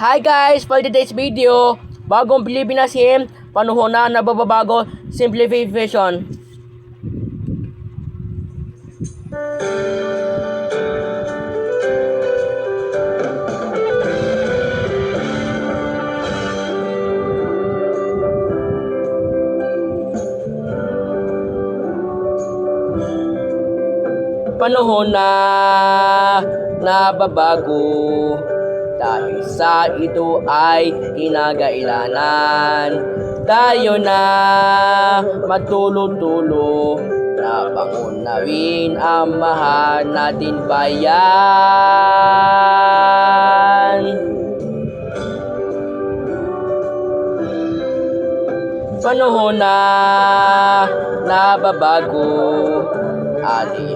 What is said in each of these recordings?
Hi guys! For today's video, bagong Pilipinas hymn, panahon na nababago, simplification. Panahon na nababago, dahil sa ito ay kinagailanan. Tayo na matulong-tulo na pangunawin ang mahal natin bayan. Panahon na nababago,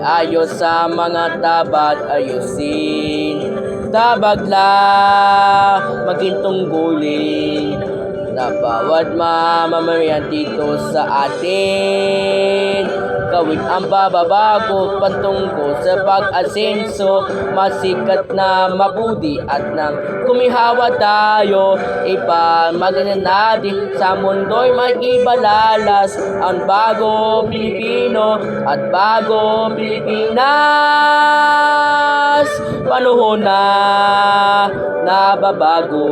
ayos sa mga tabag ayusin. Tabagla maging tungkulin na bawat mamamayan dito sa atin. Gawin ang bababago patungkol sa pag-asenso, masikat na mabuti at nang kumihawa tayo, ipamagana natin sa mundo'y may ibalalas ang bago Pilipino at bago Pilipinas. Panahon na nababago,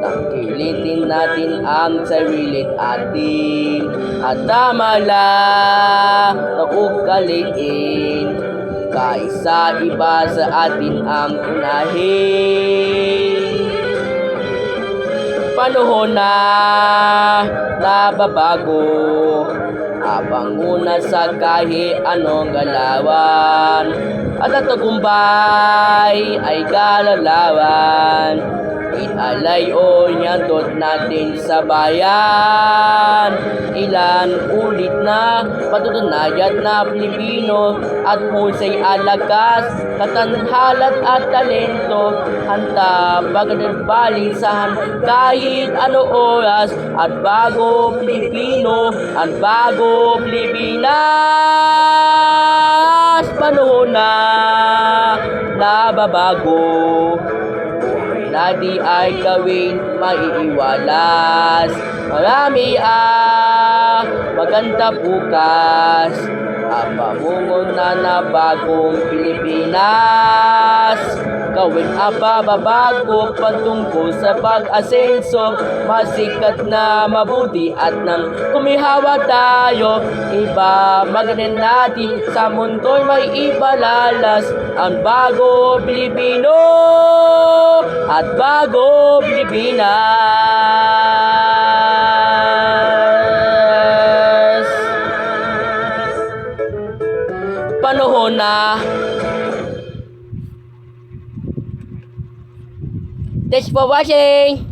tangkilitin natin ang sarili atin at tama lang na ugaliin, kaysa iba sa atin ang unahin. Panahon na nababago, habang una sa kahit anong galawan, at ang tagumpay ay galalawan. Inalay o nyandot natin sa bayan. Ilan ulit na patutunayat na Pilipino at husay alakas, katanhalat at talento, hanta pagdadbalisahan kahit ano oras, at bago Pilipino at bago Pilipinas. Panahon na nababago, na di ay gawin maiiwalas. Marami maganda bukas, ang pamungon na bagong Pilipinas. Gawin ang bababago patungkol sa pag-asenso, masikat na mabuti at nang kumihawa tayo, iba maganin natin sa mundo'y may ibalalas ang bago Pilipino at bago Pilipinas. Panahon na. Thanks for watching.